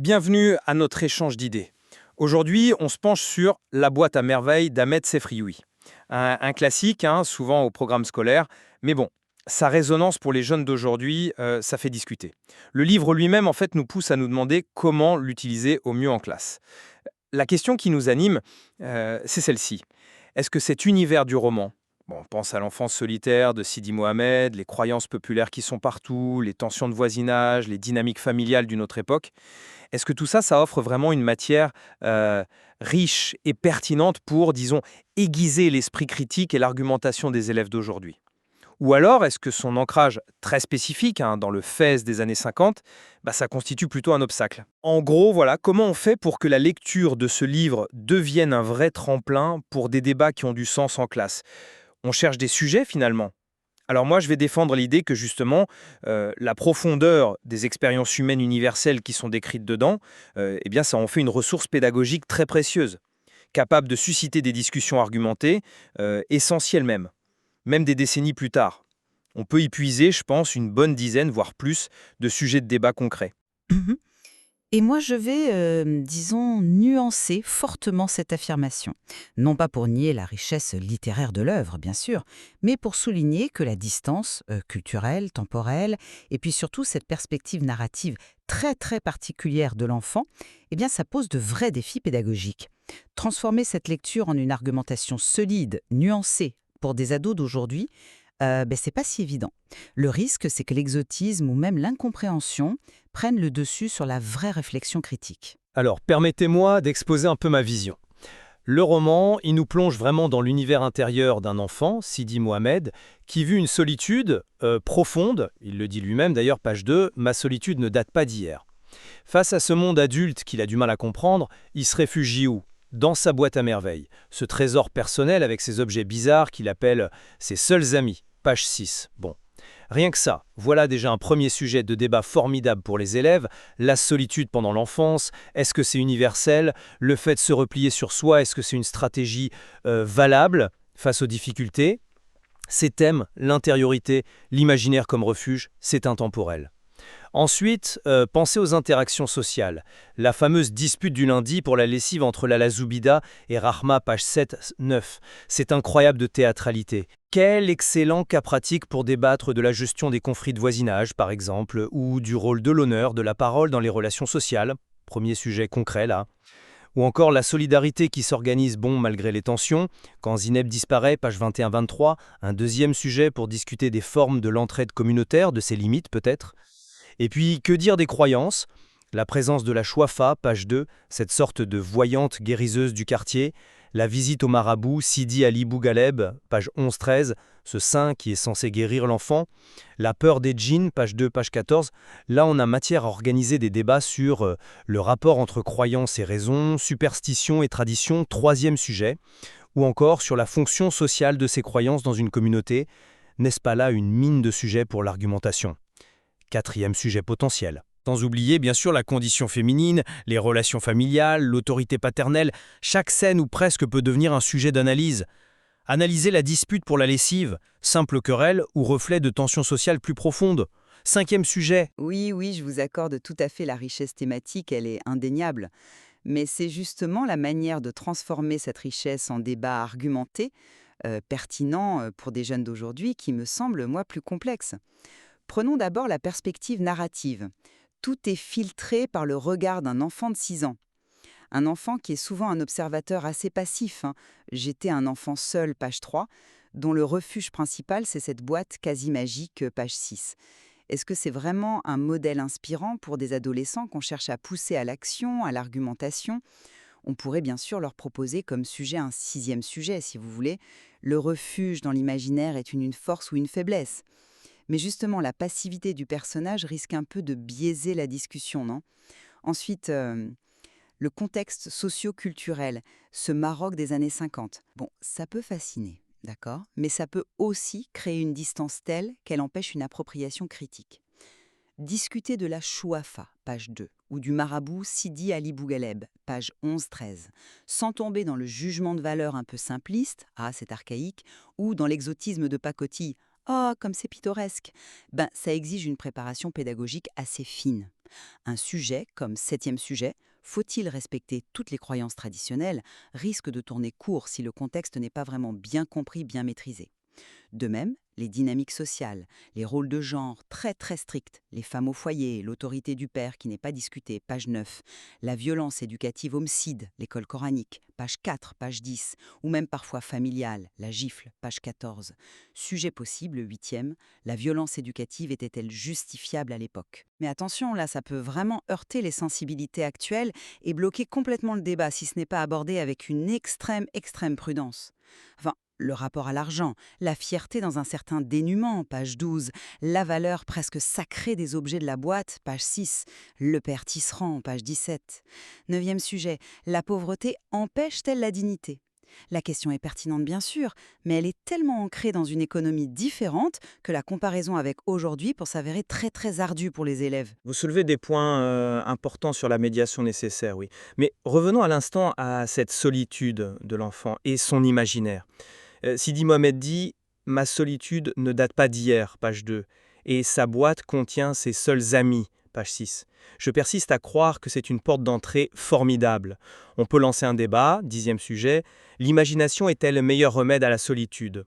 Bienvenue à notre échange d'idées. Aujourd'hui, on se penche sur La boîte à merveilles d'Ahmed Sefrioui. Un classique, hein, souvent au programme scolaire, mais bon, sa résonance pour les jeunes d'aujourd'hui, ça fait discuter. Le livre lui-même, en fait, nous pousse à nous demander comment l'utiliser au mieux en classe. La question qui nous anime, c'est celle-ci. Est-ce que cet univers du roman, bon, on pense à l'enfance solitaire de Sidi Mohamed, les croyances populaires qui sont partout, les tensions de voisinage, les dynamiques familiales d'une autre époque, est-ce que tout ça, ça offre vraiment une matière riche et pertinente pour, disons, aiguiser l'esprit critique et l'argumentation des élèves d'aujourd'hui? Ou alors, est-ce que son ancrage très spécifique, hein, dans le Fès des années 50, ça constitue plutôt un obstacle? En gros, voilà, comment on fait pour que la lecture de ce livre devienne un vrai tremplin pour des débats qui ont du sens en classe? On cherche des sujets finalement. Alors moi, je vais défendre l'idée que justement, la profondeur des expériences humaines universelles qui sont décrites dedans, eh bien, ça en fait une ressource pédagogique très précieuse, capable de susciter des discussions argumentées, essentielles même des décennies plus tard. On peut y puiser, je pense, une bonne dizaine, voire plus, de sujets de débat concrets. Mhm. Et moi, je vais, disons, nuancer fortement cette affirmation. Non pas pour nier la richesse littéraire de l'œuvre, bien sûr, mais pour souligner que la distance culturelle, temporelle, et puis surtout cette perspective narrative très très particulière de l'enfant, eh bien, ça pose de vrais défis pédagogiques. Transformer cette lecture en une argumentation solide, nuancée, pour des ados d'aujourd'hui, c'est pas si évident. Le risque, c'est que l'exotisme ou même l'incompréhension prennent le dessus sur la vraie réflexion critique. Alors, permettez-moi d'exposer un peu ma vision. Le roman, il nous plonge vraiment dans l'univers intérieur d'un enfant, Sidi Mohamed, qui vit une solitude profonde. Il le dit lui-même d'ailleurs, page 2, ma solitude ne date pas d'hier. Face à ce monde adulte qu'il a du mal à comprendre, il se réfugie où? Dans sa boîte à merveilles, ce trésor personnel avec ses objets bizarres qu'il appelle ses seuls amis, page 6. Bon, rien que ça, voilà déjà un premier sujet de débat formidable pour les élèves, la solitude pendant l'enfance, est-ce que c'est universel? Le fait de se replier sur soi, est-ce que c'est une stratégie valable face aux difficultés? Ces thèmes, l'intériorité, l'imaginaire comme refuge, c'est intemporel. Ensuite, pensez aux interactions sociales. La fameuse dispute du lundi pour la lessive entre Lala Zoubida et Rahma, page 7-9. C'est incroyable de théâtralité. Quel excellent cas pratique pour débattre de la gestion des conflits de voisinage, par exemple, ou du rôle de l'honneur, de la parole dans les relations sociales. Premier sujet concret, là. Ou encore la solidarité qui s'organise malgré les tensions. Quand Zineb disparaît, page 21-23, un deuxième sujet pour discuter des formes de l'entraide communautaire, de ses limites peut-être. Et puis, que dire des croyances? La présence de la Chouafa, page 2, cette sorte de voyante guériseuse du quartier. La visite au marabout, Sidi Ali Bougaleb, page 11-13, ce saint qui est censé guérir l'enfant. La peur des djinns, page 2, page 14. Là, on a matière à organiser des débats sur le rapport entre croyance et raison, superstition et tradition, troisième sujet. Ou encore sur la fonction sociale de ces croyances dans une communauté. N'est-ce pas là une mine de sujets pour l'argumentation? Quatrième sujet potentiel. Sans oublier bien sûr la condition féminine, les relations familiales, l'autorité paternelle, chaque scène ou presque peut devenir un sujet d'analyse. Analyser la dispute pour la lessive, simple querelle ou reflet de tensions sociales plus profondes. Cinquième sujet. Oui, oui, je vous accorde tout à fait la richesse thématique, elle est indéniable. Mais c'est justement la manière de transformer cette richesse en débat argumenté, pertinent pour des jeunes d'aujourd'hui, qui me semble, moi, plus complexe. Prenons d'abord la perspective narrative. Tout est filtré par le regard d'un enfant de 6 ans. Un enfant qui est souvent un observateur assez passif, hein. J'étais un enfant seul, page 3, dont le refuge principal, c'est cette boîte quasi magique, page 6. Est-ce que c'est vraiment un modèle inspirant pour des adolescents qu'on cherche à pousser à l'action, à l'argumentation? On pourrait bien sûr leur proposer comme sujet un sixième sujet, si vous voulez. Le refuge dans l'imaginaire est une force ou une faiblesse? Mais justement, la passivité du personnage risque un peu de biaiser la discussion, non? Ensuite, le contexte socio-culturel, ce Maroc des années 50. Bon, ça peut fasciner, d'accord? Mais ça peut aussi créer une distance telle qu'elle empêche une appropriation critique. Discuter de la Chouafa, page 2, ou du marabout Sidi Ali Bougaleb, page 11-13, sans tomber dans le jugement de valeur un peu simpliste, ah c'est archaïque, ou dans l'exotisme de pacotille, Oh, comme c'est pittoresque. Ben, ça exige une préparation pédagogique assez fine. Un sujet, comme septième sujet, faut-il respecter toutes les croyances traditionnelles, risque de tourner court si le contexte n'est pas vraiment bien compris, bien maîtrisé. De même, les dynamiques sociales, les rôles de genre très très stricts, les femmes au foyer, l'autorité du père qui n'est pas discutée, page 9, la violence éducative homicide, l'école coranique, page 4, page 10, ou même parfois familiale, la gifle, page 14. Sujet possible, huitième, la violence éducative était-elle justifiable à l'époque? Mais attention, là, ça peut vraiment heurter les sensibilités actuelles et bloquer complètement le débat si ce n'est pas abordé avec une extrême prudence. Enfin, le rapport à l'argent, la fierté dans un certain dénuement, page 12, la valeur presque sacrée des objets de la boîte, page 6, le père tisserand, page 17. Neuvième sujet, la pauvreté empêche-t-elle la dignité? La question est pertinente bien sûr, mais elle est tellement ancrée dans une économie différente que la comparaison avec aujourd'hui peut s'avérer très ardue pour les élèves. Vous soulevez des points importants sur la médiation nécessaire, oui. Mais revenons à l'instant à cette solitude de l'enfant et son imaginaire. Sidi Mohamed dit «Ma solitude ne date pas d'hier», page 2, et sa boîte contient ses seuls amis, page 6. Je persiste à croire que c'est une porte d'entrée formidable. On peut lancer un débat, dixième sujet, l'imagination est-elle le meilleur remède à la solitude?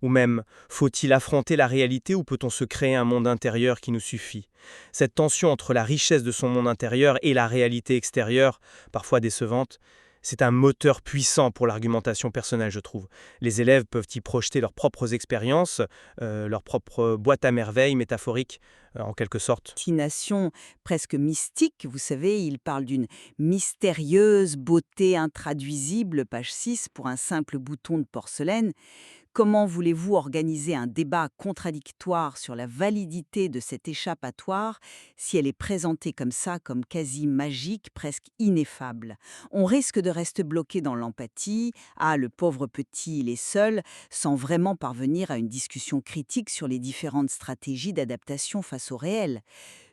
Ou même, faut-il affronter la réalité ou peut-on se créer un monde intérieur qui nous suffit? Cette tension entre la richesse de son monde intérieur et la réalité extérieure, parfois décevante, c'est un moteur puissant pour l'argumentation personnelle, je trouve. Les élèves peuvent y projeter leurs propres expériences, leur propre boîte à merveilles métaphorique, en quelque sorte. Fascination presque mystique, vous savez, il parle d'une mystérieuse beauté intraduisible, page 6, pour un simple bouton de porcelaine. Comment voulez-vous organiser un débat contradictoire sur la validité de cette échappatoire si elle est présentée comme ça, comme quasi magique, presque ineffable? On risque de rester bloqué dans l'empathie, ah le pauvre petit, il est seul, sans vraiment parvenir à une discussion critique sur les différentes stratégies d'adaptation face au réel.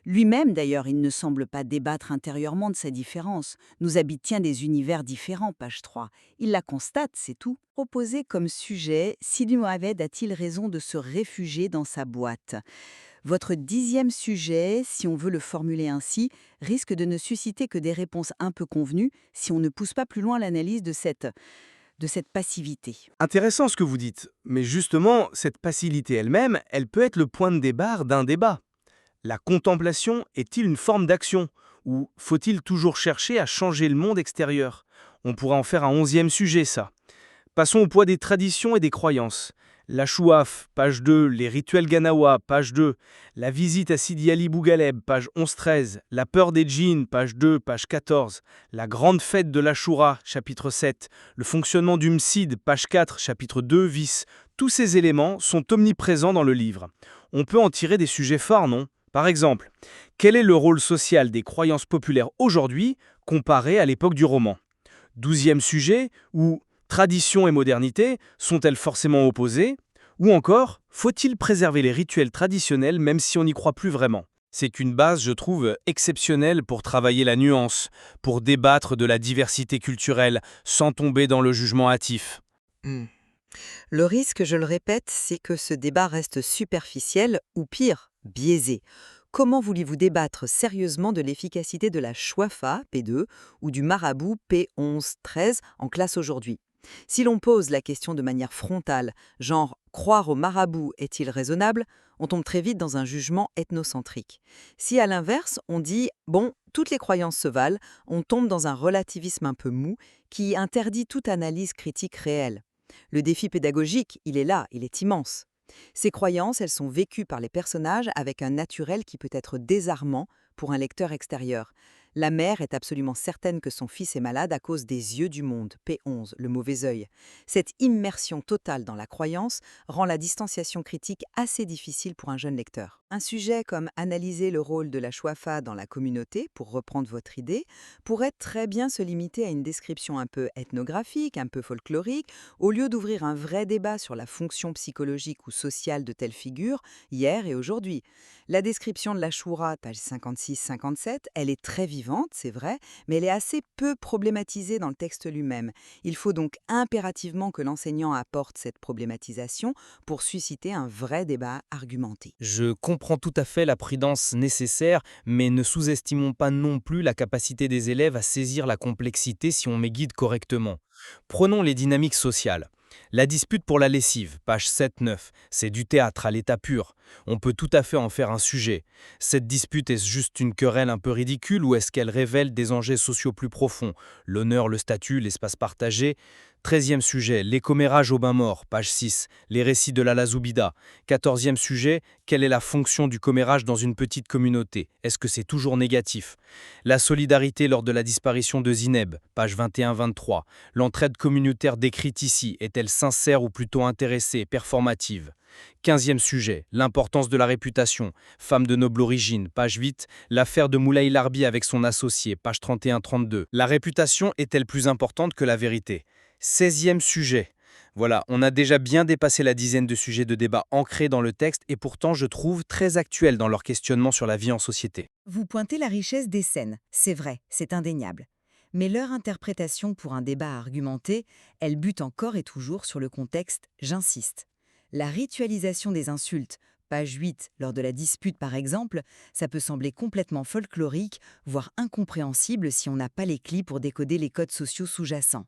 Lui-même, d'ailleurs, il ne semble pas débattre intérieurement de sa différence. Nous habitions des univers différents, page 3. Il la constate, c'est tout. Proposé comme sujet, Sidi Mohamed a-t-il raison de se réfugier dans sa boîte? Votre dixième sujet, si on veut le formuler ainsi, risque de ne susciter que des réponses un peu convenues si on ne pousse pas plus loin l'analyse de cette passivité. Intéressant ce que vous dites, mais justement, cette facilité elle-même, elle peut être le point de départ d'un débat. La contemplation est-il une forme d'action? Ou faut-il toujours chercher à changer le monde extérieur? On pourrait en faire un onzième sujet, ça. Passons au poids des traditions et des croyances. La chouaf, page 2, les rituels Ganawa, page 2, la visite à Sidi Ali Bougaleb, page 11-13, la peur des djinns, page 2, page 14, la grande fête de l'Ashura, chapitre 7, le fonctionnement du Msid, page 4, chapitre 2, vice. Tous ces éléments sont omniprésents dans le livre. On peut en tirer des sujets forts, non? Par exemple, quel est le rôle social des croyances populaires aujourd'hui comparé à l'époque du roman? Douzième sujet, où tradition et modernité sont-elles forcément opposées? Ou encore, faut-il préserver les rituels traditionnels même si on n'y croit plus vraiment? C'est une base, je trouve, exceptionnelle pour travailler la nuance, pour débattre de la diversité culturelle sans tomber dans le jugement hâtif. Hmm. Le risque, je le répète, c'est que ce débat reste superficiel ou pire, biaisé. Comment voulez-vous débattre sérieusement de l'efficacité de la Chouafa, P2, ou du marabout, P11-13, en classe aujourd'hui? Si l'on pose la question de manière frontale, genre croire au marabout est-il raisonnable, on tombe très vite dans un jugement ethnocentrique. Si à l'inverse, on dit bon, toutes les croyances se valent, on tombe dans un relativisme un peu mou qui interdit toute analyse critique réelle. Le défi pédagogique, il est là, il est immense. Ces croyances, elles sont vécues par les personnages avec un naturel qui peut être désarmant pour un lecteur extérieur. La mère est absolument certaine que son fils est malade à cause des yeux du monde, P11, le mauvais œil. Cette immersion totale dans la croyance rend la distanciation critique assez difficile pour un jeune lecteur. Un sujet comme analyser le rôle de la Chouafa dans la communauté, pour reprendre votre idée, pourrait très bien se limiter à une description un peu ethnographique, un peu folklorique, au lieu d'ouvrir un vrai débat sur la fonction psychologique ou sociale de telle figure, hier et aujourd'hui. La description de la Choura, page 56-57, elle est très vivante. vivante, c'est vrai, mais elle est assez peu problématisée dans le texte lui-même. Il faut donc impérativement que l'enseignant apporte cette problématisation pour susciter un vrai débat argumenté. Je comprends tout à fait la prudence nécessaire, mais ne sous-estimons pas non plus la capacité des élèves à saisir la complexité si on met guide correctement. Prenons les dynamiques sociales. La dispute pour la lessive, page 7-9, c'est du théâtre à l'état pur. On peut tout à fait en faire un sujet. Cette dispute, est-ce juste une querelle un peu ridicule ou est-ce qu'elle révèle des enjeux sociaux plus profonds? L'honneur, le statut, l'espace partagé. 13e sujet, les commérages au bain mort, page 6, les récits de la Zoubida. 14e sujet, quelle est la fonction du commérage dans une petite communauté? Est-ce que c'est toujours négatif? La solidarité lors de la disparition de Zineb, page 21-23. L'entraide communautaire décrite ici, est-elle sincère ou plutôt intéressée, performative? 15e sujet, l'importance de la réputation. Femme de noble origine, page 8. L'affaire de Moulay Larbi avec son associé, page 31-32. La réputation est-elle plus importante que la vérité? 16e sujet. Voilà, on a déjà bien dépassé la dizaine de sujets de débat ancrés dans le texte et pourtant je trouve très actuels dans leur questionnement sur la vie en société. Vous pointez la richesse des scènes, c'est vrai, c'est indéniable. Mais leur interprétation pour un débat argumenté, elle bute encore et toujours sur le contexte, j'insiste. La ritualisation des insultes, page 8, lors de la dispute par exemple, ça peut sembler complètement folklorique, voire incompréhensible si on n'a pas les clés pour décoder les codes sociaux sous-jacents.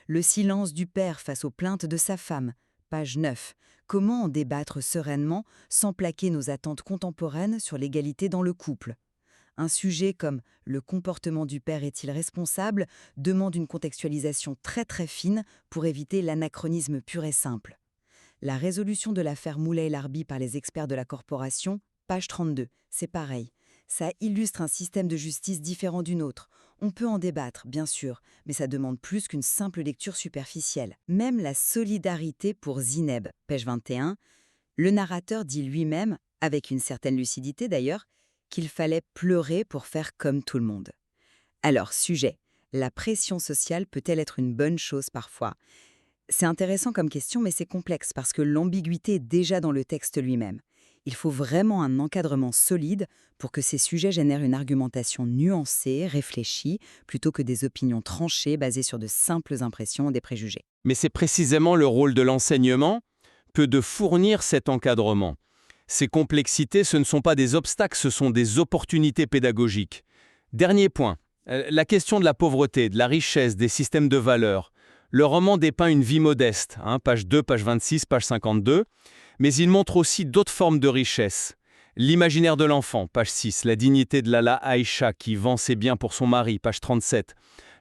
Le silence du père face aux plaintes de sa femme, page 9. Comment en débattre sereinement sans plaquer nos attentes contemporaines sur l'égalité dans le couple? Un sujet comme « le comportement du père est-il responsable ?» demande une contextualisation très très fine pour éviter l'anachronisme pur et simple. La résolution de l'affaire Moulay-Larbi par les experts de la corporation, page 32, c'est pareil. Ça illustre un système de justice différent du nôtre. On peut en débattre, bien sûr, mais ça demande plus qu'une simple lecture superficielle. Même la solidarité pour Zineb, page 21, le narrateur dit lui-même, avec une certaine lucidité d'ailleurs, qu'il fallait pleurer pour faire comme tout le monde. Alors, sujet, la pression sociale peut-elle être une bonne chose parfois? C'est intéressant comme question, mais c'est complexe parce que l'ambiguïté est déjà dans le texte lui-même. Il faut vraiment un encadrement solide pour que ces sujets génèrent une argumentation nuancée, réfléchie, plutôt que des opinions tranchées basées sur de simples impressions ou des préjugés. Mais c'est précisément le rôle de l'enseignement que de fournir cet encadrement. Ces complexités, ce ne sont pas des obstacles, ce sont des opportunités pédagogiques. Dernier point, la question de la pauvreté, de la richesse, des systèmes de valeurs. Le roman dépeint une vie modeste, page 2, page 26, page 52, mais il montre aussi d'autres formes de richesse. L'imaginaire de l'enfant, page 6, la dignité de Lala Aïcha qui vend ses biens pour son mari, page 37,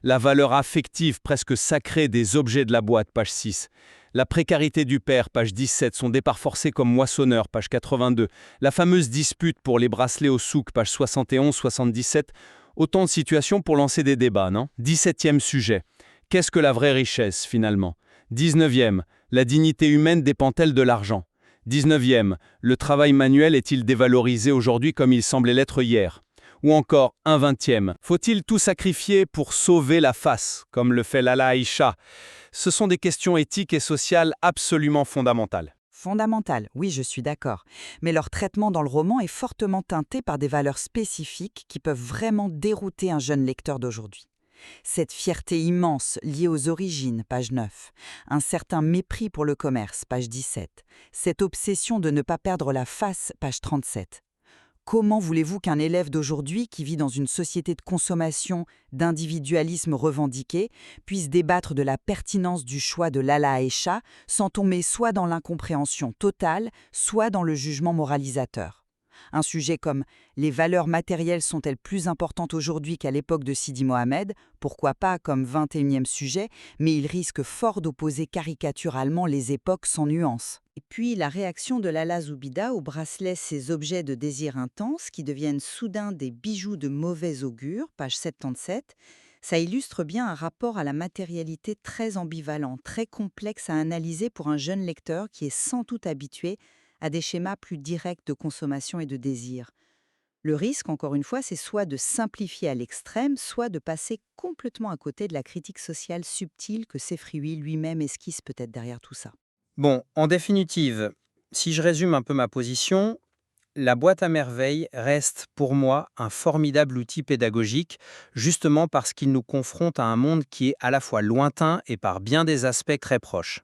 la valeur affective presque sacrée des objets de la boîte, page 6, la précarité du père, page 17, son départ forcé comme moissonneur, page 82, la fameuse dispute pour les bracelets au souk, page 71-77, autant de situations pour lancer des débats, non? 17e sujet. Qu'est-ce que la vraie richesse, finalement? 19e. La dignité humaine dépend-elle de l'argent? 19e. Le travail manuel est-il dévalorisé aujourd'hui comme il semblait l'être hier? Ou encore, un 20e. Faut-il tout sacrifier pour sauver la face, comme le fait Lala Aïcha? Ce sont des questions éthiques et sociales absolument fondamentales. Fondamentales, oui, je suis d'accord. Mais leur traitement dans le roman est fortement teinté par des valeurs spécifiques qui peuvent vraiment dérouter un jeune lecteur d'aujourd'hui. Cette fierté immense liée aux origines, page 9. Un certain mépris pour le commerce, page 17. Cette obsession de ne pas perdre la face, page 37. Comment voulez-vous qu'un élève d'aujourd'hui, qui vit dans une société de consommation, d'individualisme revendiqué, puisse débattre de la pertinence du choix de Lala Aïcha sans tomber soit dans l'incompréhension totale, soit dans le jugement moralisateur? Un sujet comme « Les valeurs matérielles sont-elles plus importantes aujourd'hui qu'à l'époque de Sidi Mohamed ?» Pourquoi pas comme 21e sujet, mais il risque fort d'opposer caricaturalement les époques sans nuance. Et puis la réaction de Lala Zoubida au bracelet ces objets de désir intense qui deviennent soudain des bijoux de mauvais augure, page 77, ça illustre bien un rapport à la matérialité très ambivalent, très complexe à analyser pour un jeune lecteur qui est sans doute habitué à des schémas plus directs de consommation et de désir. Le risque, encore une fois, c'est soit de simplifier à l'extrême, soit de passer complètement à côté de la critique sociale subtile que Sefrioui lui-même esquisse peut-être derrière tout ça. Bon, en définitive, si je résume un peu ma position, La boîte à merveilles reste pour moi un formidable outil pédagogique, justement parce qu'il nous confronte à un monde qui est à la fois lointain et par bien des aspects très proches.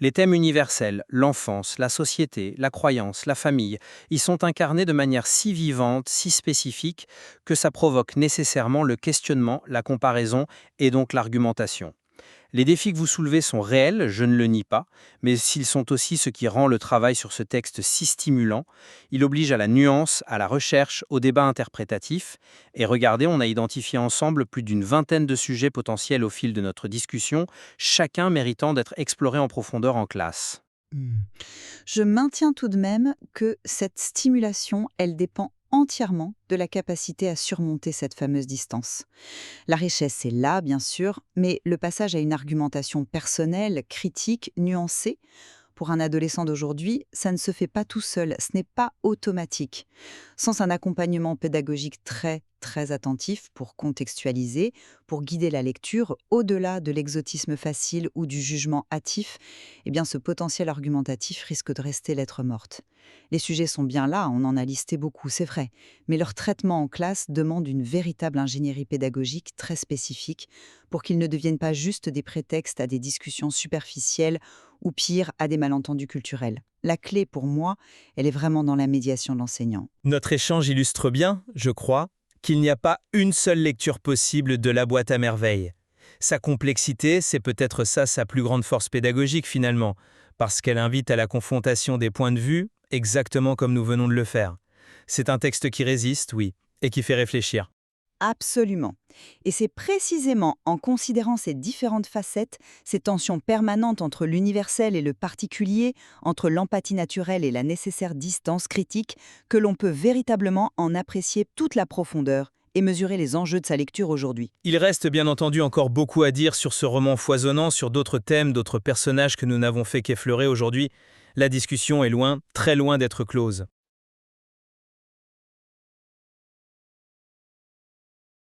Les thèmes universels, l'enfance, la société, la croyance, la famille, y sont incarnés de manière si vivante, si spécifique, que ça provoque nécessairement le questionnement, la comparaison et donc l'argumentation. Les défis que vous soulevez sont réels, je ne le nie pas, mais s'ils sont aussi ce qui rend le travail sur ce texte si stimulant, il oblige à la nuance, à la recherche, au débat interprétatif. Et regardez, on a identifié ensemble plus d'une vingtaine de sujets potentiels au fil de notre discussion, chacun méritant d'être exploré en profondeur en classe. Je maintiens tout de même que cette stimulation, elle dépend entièrement de la capacité à surmonter cette fameuse distance. La richesse est là, bien sûr, mais le passage à une argumentation personnelle, critique, nuancée, pour un adolescent d'aujourd'hui, ça ne se fait pas tout seul, ce n'est pas automatique. Sans un accompagnement pédagogique très attentif pour contextualiser, pour guider la lecture, au-delà de l'exotisme facile ou du jugement hâtif, eh bien ce potentiel argumentatif risque de rester lettre morte. Les sujets sont bien là, on en a listé beaucoup, c'est vrai, mais leur traitement en classe demande une véritable ingénierie pédagogique très spécifique pour qu'ils ne deviennent pas juste des prétextes à des discussions superficielles ou pire, à des malentendus culturels. La clé, pour moi, elle est vraiment dans la médiation de l'enseignant. Notre échange illustre bien, je crois, qu'il n'y a pas une seule lecture possible de la boîte à merveilles. Sa complexité, c'est peut-être ça sa plus grande force pédagogique finalement, parce qu'elle invite à la confrontation des points de vue, exactement comme nous venons de le faire. C'est un texte qui résiste, oui, et qui fait réfléchir. Absolument. Et c'est précisément en considérant ces différentes facettes, ces tensions permanentes entre l'universel et le particulier, entre l'empathie naturelle et la nécessaire distance critique, que l'on peut véritablement en apprécier toute la profondeur et mesurer les enjeux de sa lecture aujourd'hui. Il reste bien entendu encore beaucoup à dire sur ce roman foisonnant, sur d'autres thèmes, d'autres personnages que nous n'avons fait qu'effleurer aujourd'hui. La discussion est loin, très loin d'être close.